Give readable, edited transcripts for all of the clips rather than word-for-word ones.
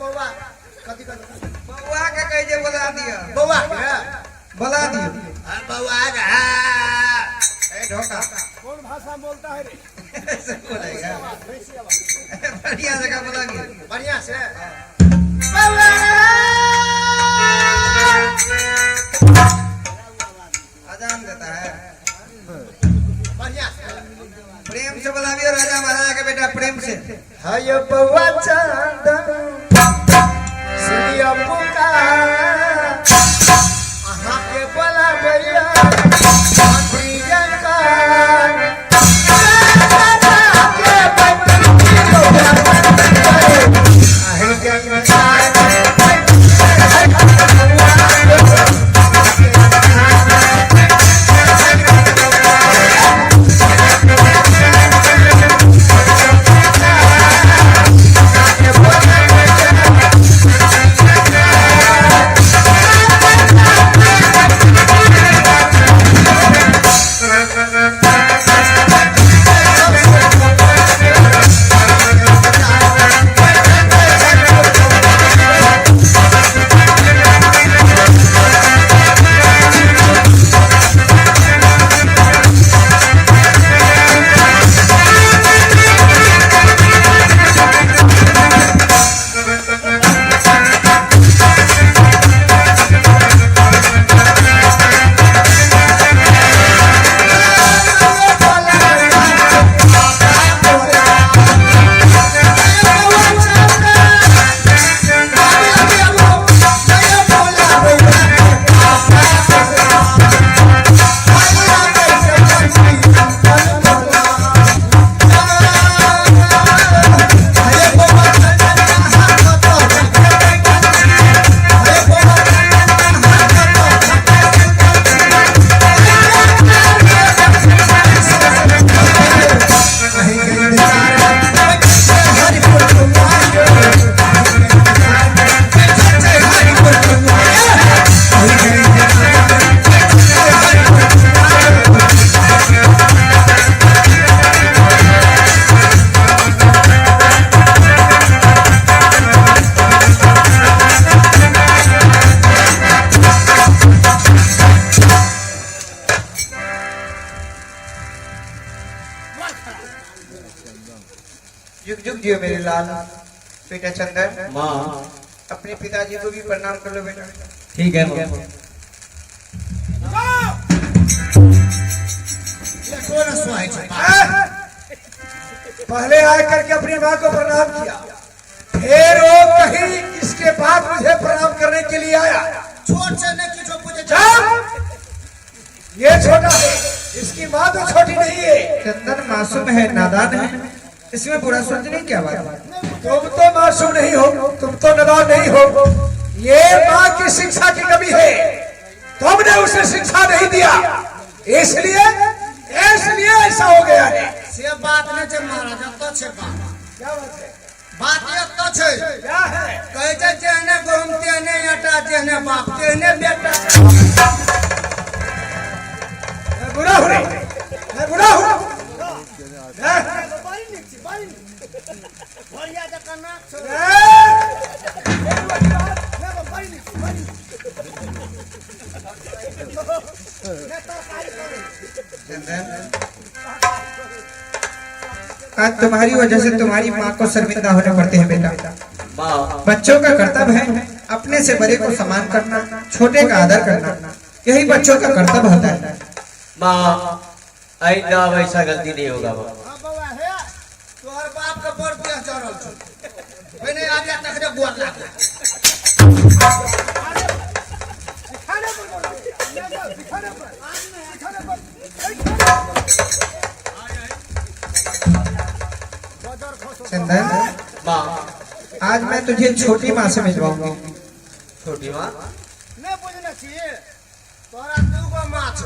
बउआ कथी कर बउआ के कह जे बुला दिया बउआ बुला दियो बउआ ए ढोका कौन भाषा बोलता है रे ऐसे बोलेगा बढ़िया जगह बुला दियो बढ़िया से अजान देता है बढ़िया से प्रेम से बुलावियो राजा महाराजा के बेटा प्रेम से हाय बउआ चंदन सिया पुकार आहा के बोला भैया प्रियंका के जुग जुग जियो मेरे लाल बेटा चंदन माँ अपने पिताजी को भी प्रणाम कर लो बेटा ठीक है ये कौन सुहाई पहले आकर के अपनी माँ को प्रणाम किया, फिर वो कहीं इसके बाद मुझे प्रणाम करने के लिए आया। छोट से ने की जो मुझे ये छोटा है, इसकी माँ तो छोटी नहीं है। चंदन मासूम है, नादान है, इसमें बुरा सोचने की क्या बात है? तुम तो मासूम नहीं हो, तुम तो नादान नहीं हो। ये माँ की शिक्षा की कमी है, तुमने उसे शिक्षा नहीं दिया, इसलिए ऐसा हो गया है। से बात ने जे महाराज तो छे बात क्या बात है? बात ये तो छे क्या है? कहते जेने घूमते ने आटा जेने बाप जेने बेटा मैं बुरा हूँ, मैं बुरा हूँ। बढ़िया जगह ना आज तुम्हारी वजह से तुम्हारी माँ को शर्मिंदा होने पड़ते हैं बेटा। बच्चों का कर्तव्य है अपने से बड़े को सम्मान करना, छोटे का आदर करना, यही बच्चों का कर्तव्य होता है। माँ आइंदा वैसा गलती नहीं होगा। हां बाबा है तोहर बाप का बड़ बियाह चढ़ल छ ओने आ जा तक रे बुआ लाग चंदन माँ आज मैं तुझे छोटी माँ से मिलवाऊंगी। छोटी माँ ने बुझना चाहिए तोरा दूगो मां छ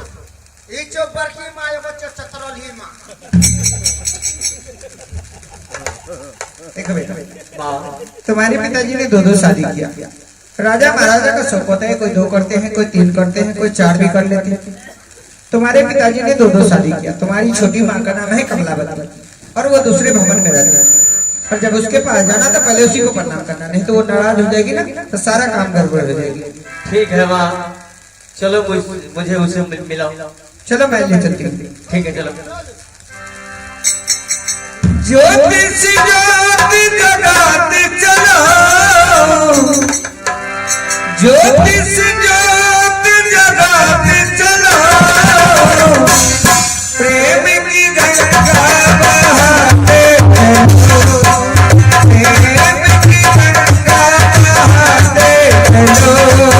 ई जो बड़की मां एगो चतरली मां देखो बेटा, माँ तुम्हारे पिताजी ने दो शादी किया। राजा महाराजा का शौक होता है, कोई 2 करते हैं, कोई 3 करते हैं, कोई 4 भी कर लेते हैं। तुम्हारे पिताजी ने दो शादी किया। तुम्हारी छोटी माँ का नाम है कमलावती और वो दूसरे भवन में रहती है। और जब उसके पास जाना तो पहले उसी को प्रणाम करना, नहीं तो वो नाराज हो जाएगी ना तो सारा काम गड़बड़ हो जाएगी। ठीक है माँ, चलो मुझे उसे मिलाओ। चलो मैं ले चलती हूँ। ठीक है चलो। ज्योतिष ज्योति जगाते चलो, ज्योतिष ज्योति जगाते चलो, प्रेम की गंगा बहाते चलो, प्रेम की गंगा बहाते चलो।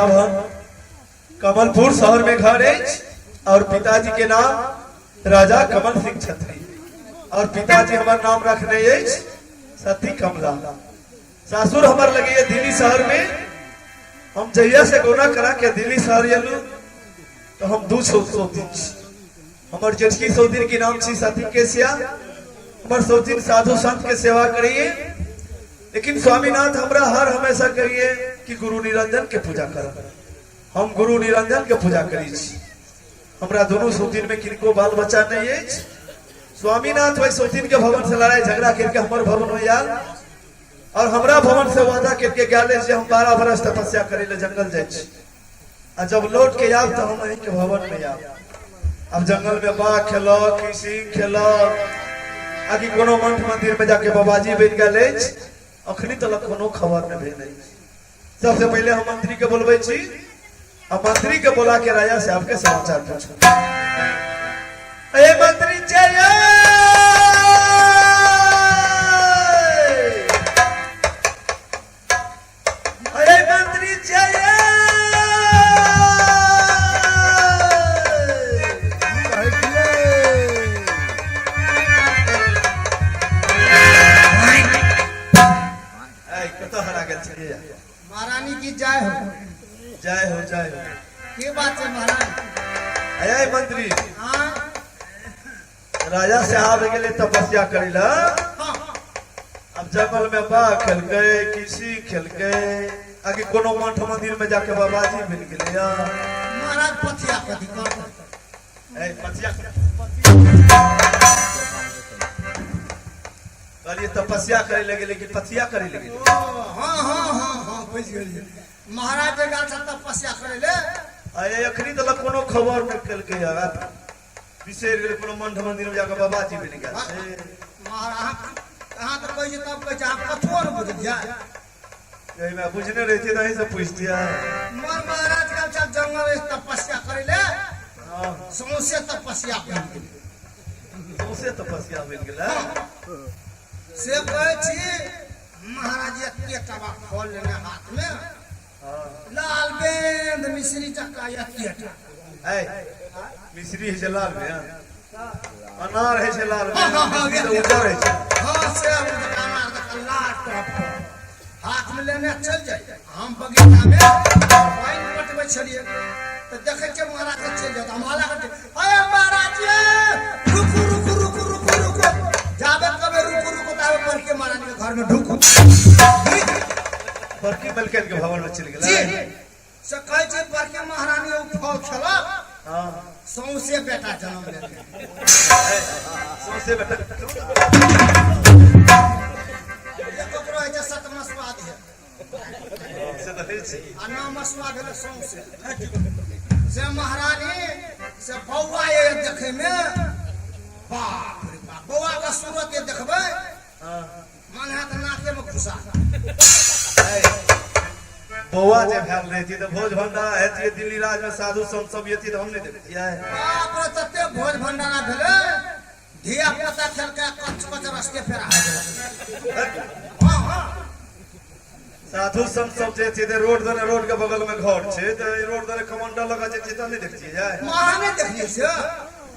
बेटा भन कमलपुर शहर में घर है और पिताजी के नाम राजा कमल सिंह छत्री और पिताजी हमार नाम रखने सती कमला। सासुर हमार लगी है दिल्ली शहर में। हम जहिया से गोना करा के दिल्ली शहर एलू तो हम 200 दिन हमार जेठकी सौदिन की नाम छी सती केसिया। हमार सौदिन साधु संत के सेवा करिए लेकिन स्वामीनाथ हमरा हर हमेशा करिए कि गुरु निरंजन के पूजा कर। हम गुरु निरंजन के पूजा करी हमरा दोनों सौदिन में किनको बाल बच्चा नहीं है। स्वामीनाथ वही सौदिन के भवन से लड़ाई झगड़ा करके हमारे भवन में आल और हमरा भवन से वादा करके गए से हम 12 बरस तपस्या करे ले जंगल जाए। जब लौट के आब तो हम वही के भवन में आब। अब जंगल में बाघ खेलो किसी खेलो आगे कोनो मंठ मंदिर में जाके बाबाजी बन गए अखनी तक कोनो खबर न भेल। सबसे पहले हम मंत्री के बोलबे छी अब मंत्री के बोला के राजा से आपके समाचार पूछो। अरे मंत्री जय अरे मंत्री जय महारानी की जय हो। जय हो जय हो। के बात है महाराज? अरे मंत्री हाँ राजा से आब गए तपस्या करेला। हाँ अब जंगल में बाघ खेल गए किसी खेल गए आगे कोनो मठ मंदिर में जाके बाबाजी मिल गए। महाराज पथिया कथी कर कहलिए तपस्या करे लगे लेकिन पथिया करे लगे। हाँ हाँ हाँ हाँ बुझ गेलिए। महाराज के गाल से तपस्या करे ले। अरे अखनी तक कोनो खबर न कल के यार विशेष गेल कोनो मंठ मंदिर में जाके बाबाजी मिल गए। महाराज कहाँ तक कहिए तब कहे आप कथो न बुझ जाए। यही मैं बुझने रहती नहीं से पूछ दिया। महाराज का जब जंगल में तपस्या करे ले समोसे तपस्या बन गेल। समोसे तपस्या बन गेल से कहे छी महाराज एते टबा खोल लेने हाथ में लाल बेंद मिश्री चक्का एते मिश्री है लाल में अनार है लाल में तो उधर है। हां से अनार का लाल टॉप हाथ में लेने चल जाए। हम बगीचा में पानी पटवे छलिए तो देखे के महाराज के चल जाता हमारा करते अरे महाराज रुको रुको रुको रुको रुको जाबे कबे रुको रुको तावे पर के महाराज के घर में ढुको पर के बलकन के भवन में चल गेला। जी से कहे छै पर के महारानी उ फल खेला। हां सौसे बेटा जन्म लेके सौसे बेटा ये ककरो है जे सतमस्वाद है से तो है छी आ नवमस्वाद है सौसे से महारानी से बौआ ये देखे में बाप रे बाप बौआ का सूरत ये देखबे मन हाथ नाके में घुसा। बौआ जे भेल रहती तो भोज भंडारा हेती दिल्ली राज में साधु संत सब येती तो हमने देखतिया है। बाप रे तते भोज भंडारा भेले धिया पुता खेल के कच कच रस्ते फेरा है। हां हां साधु संत सब जे थे रोड के बगल में घर छे तो रोड दने कमांडर लगा जे तो नहीं देखतिए जाए। महाने देखिए से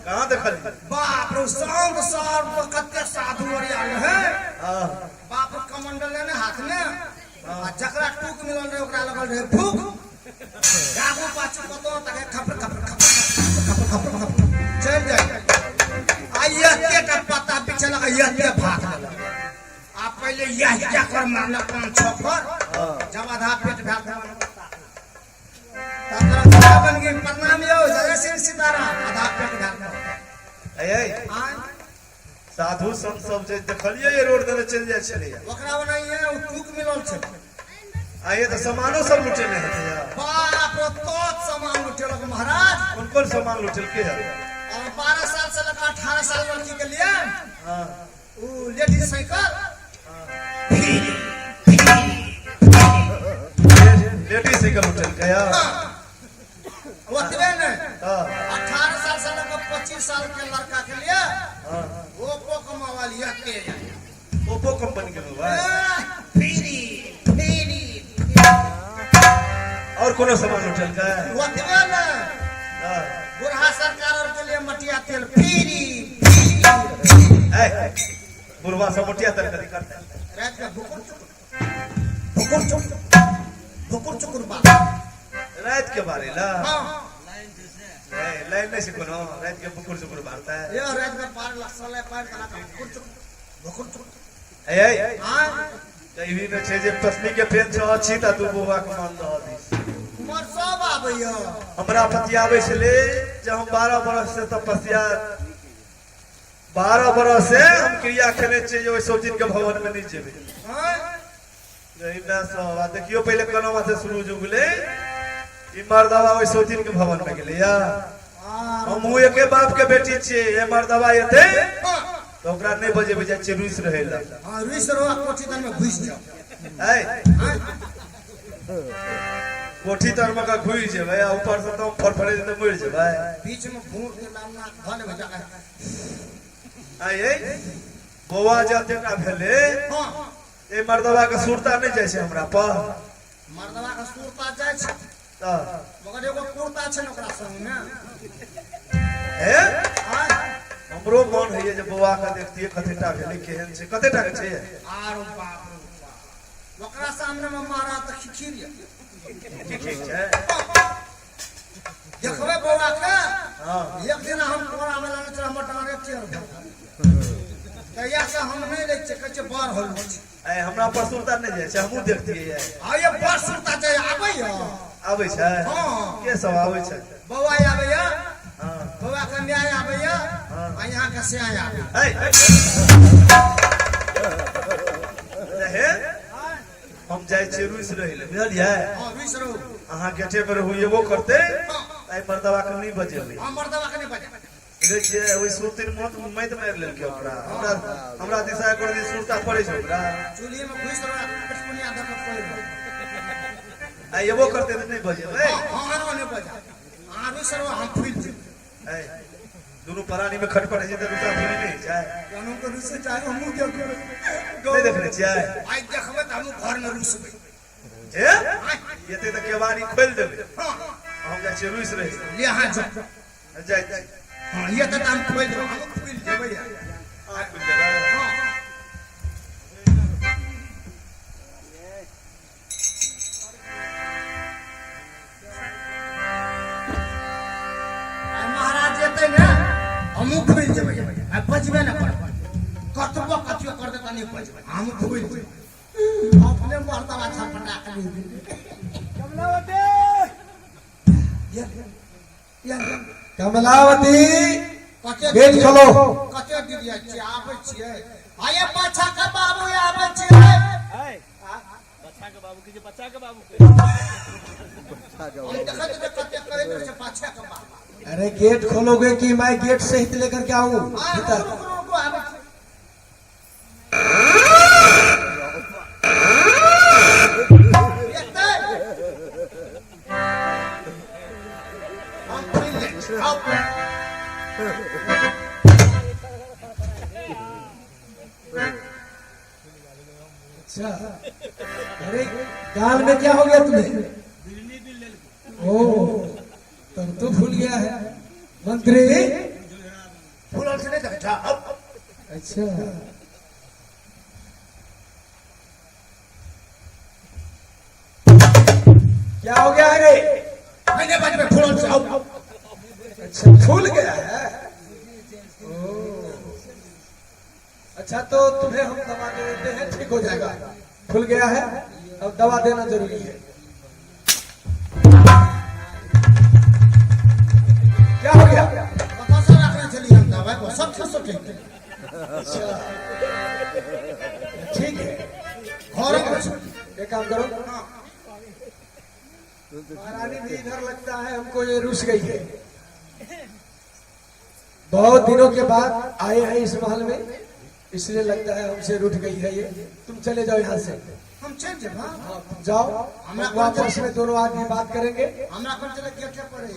कहां देखल बाप रे शांत सार कते साधु और आल है। हां बाप कमंडल लेने हाथ में आ जकरा टूक मिलल रहे ओकरा लगल रहे भूख गागो पाछू कतो तके खपर खपर खपर खपर खपर चल जाए। आइए के पता पीछे लगा ये भाग लगा आप पहले यह क्या कर मारना 5-6 पर जब आधा पेट भाग तब बन गई प्रणाम यो जय श्री सीताराम आधा पेट भाग ए साधु संत सब जे देखलिए ये रोड दने चल जाय छले ओकरा बनाइए उ टूक मिलल छै। आइए तो सामानो सब लुटे नहीं है यार। बाप रे तो सामान लुटेलक महाराज। कौन कौन सामान लुटेल के है? और 12 साल से लेकर 18 साल लड़की के लिए हां वो लेडीज साइकिल लेडीज साइकिल लुटेल के यार। ओतबे ने हां 18 साल से लेकर 25 साल के लड़का के लिए ओप्पो का मोबाइल ये के ओप्पो कंपनी के मोबाइल फ्री और कोनो सामान उठल का ओतबे ना हाँ। बुढ़ा सरकार और के लिए मटिया तेल फ्री ऐ, बुढ़वा सब मोटिया तरकारी करता है रात का भुकुर चुकुर बात रात के बारे ला हाँ लाइन नहीं से कोनो रात के बुकुर सुकुर मारता है ये रात में पार लसले पार करा भुकुर चुकुर ऐ हाँ कहीं न छे जे पत्नी के पेन छ अछि त तू बुआ के मान दह दिस उमर सब आबैया हमरा पतियाबे छले जब हम 12 बरस से तपस्या 12 बरस से हम क्रिया खेले छे जे ओइ सब दिन के भवन में नहीं जेबे हाँ जहिना सब आ देखियो पहले कनवा से शुरू जुगले ई मर्दवा ओइ सब दिन के भवन में गेले या हम हूं एके बाप के बेटी छे ए मर्दवा एते तो ओकरा नहीं बजे बजे छे रुइस रहेला हाँ रुइस रहो कोठी तन में घुस जाओ ऐ कोठी तर में का घुई जेबे आ ऊपर से तो फरफरे तो मर जेबे बीच में भूर के लामना धन हो जाए आये बौआ जब जेकरा भेले हाँ ए मर्दवा के सुरता नहीं जाय छै हमरा पर मर्दवा का सुरता जाय छै त मगर एगो कुर्ता छै न ओकरा संग में ए हाँ हमरो मन है जे बौआ का देखतिए कतेटा भेले केहन छै कतेटा के छै आरो बाप ओकरा सामने में मारा त खिखिर ठीक छै देखबे बौआ के हां एक दिन हम कोरा में लाने चला मटारे टेर तैया से हम नहीं ले छै कहे बार होल ए हमरा पर सुरता नहीं जाय छै हमहु देखतिए आ ये बार सुरता जाय आबै या आबै छै हां के सब आबै छै बौआ आबै या हां बौआ के न्याय आबै या आ यहां के से आबै रहे हम जाय छी रुइस रहिले बुझलियै हां रुइस रहो अहाँ गेटे पर हुइबो करते आई मर्दवा के नहीं बजेबे हम मर्दवा के नहीं बजे देखिए ओइ सुतिन मत मैत मार लेलके ओकरा हमरा दिशा कर दी सुरता पड़े छै ओकरा चुलिए में घुस रहो कटकुनिया दर पर कोई आई एबो करते त नहीं बजेबे हां हां नहीं बजे आ रुइस रहो हम फुल जे ऐ दोनों प्राणी में खटपट है तो दूसरा फूली नहीं जाए जानू को रुइस चाहे हम क्या करे नहीं देखने चाहिए आई देखबे त हम घर में रुइसबे ए ये ते केवाड़ी खोल देबे हां हम जा छी रुइस रहे ले हां जा जाय हां ये त हम खोल दो हम खुल जेबे या आ खुल जाबे हां आई महाराज जेते ना हम खुल जेबे आ बजबे ना कर कतबो कथियो कर दे तनी बजबे हम खुल जेबे अपने मर्दवा छपटा के कमलावती या कमलावती कते गेट खोलो कते दिया छी आबै छियै आये पाछा के बाबू आबै छियै बच्चा के बाबू के बच्चा के बाबू के हम देखत जे कते कहै छै पाछा के बाबू अरे गेट खोलोगे कि मैं गेट सहित लेकर के आऊं भीतर रुको आबै छी एते हम फिर ले आओ अच्छा अरे गाल में क्या हो गया तुम्हें ओ तब तो भूल गया है मंत्री फूलन से नहीं देखा अच्छा क्या हो गया रे मैंने बाज में फूलन से आओ अच्छा फूल गया है ओ अच्छा तो तुम्हें हम दवा दे देते हैं ठीक हो जाएगा फूल गया है अब दवा देना जरूरी है क्या हो गया बतासा रखने चली हम दवाई को सब ठीक है अच्छा ठीक है घर में एक काम करो महारानी भी इधर लगता है हमको ये रुस गई है बहुत दिनों के बाद आए हैं इस महल में इसलिए लगता है हमसे रूठ गई है ये तुम चले जाओ यहाँ से हम चल जे हां हाँ, तुम जाओ हम वापस में दोनों आदमी बात करेंगे हमरा कोन चले गेट पर है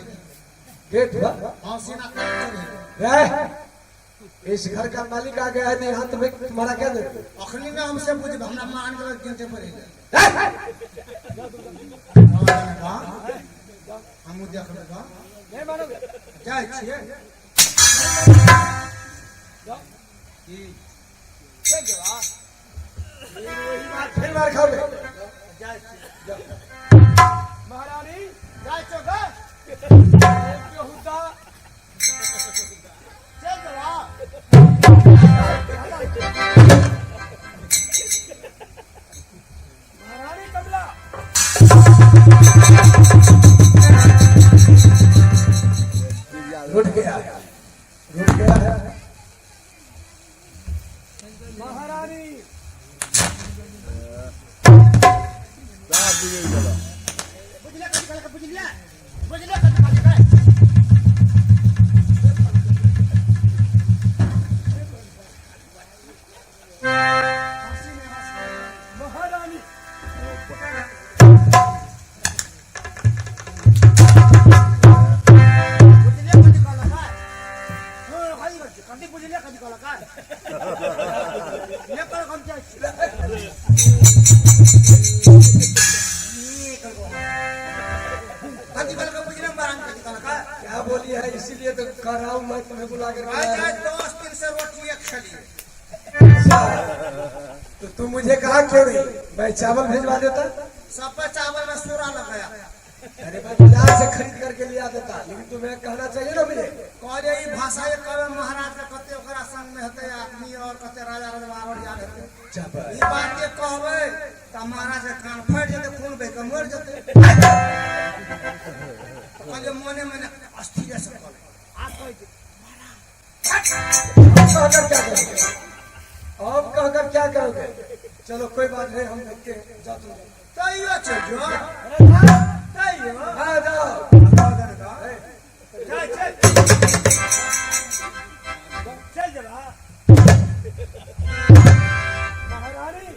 गेट पर हां सीना कर रह इस घर का मालिक आ गया है नहीं हाथ में तुम्हारा क्या दे अखनी ना हमसे पूछ हमरा मान के गिनते पड़ेगा हम देख लेगा नहीं मानोगे जाय छिए वही बात फिर मार खाओगे जाय छिए महारानी जाय चोगा हुद्दा चल जवा महारानी कमला रुक गया है महारानी बुझले कथि बुझले महारानी क्या बोली है इसीलिए तो कर रहा हूँ मैं तुम्हें बुला कर तो तुम मुझे कहा क्यों नहीं मैं चावल भिजवा देता सब पे चावल में सूरा लगाया अरे मैं बाजार से खरीद करके लिया देता लेकिन तुम्हें कहना चाहिए ना मुझे कहले ई भाषा ये कवे महाराज के कते ओकरा संग में हते आदमी और कते राजा रजवाड़ जान हते चावल ई बात के कहबे त महाराज के कान फट जते खून बह के मर जते कहले मने मने अस्थिर से कहले आ कह कहकर क्या करोगे अब कहकर क्या करोगे चलो कोई बात नहीं हम देखते हैं जाओ तुम तइयो चल जो तइयो हाँ जाओ चल चल चल जरा महारानी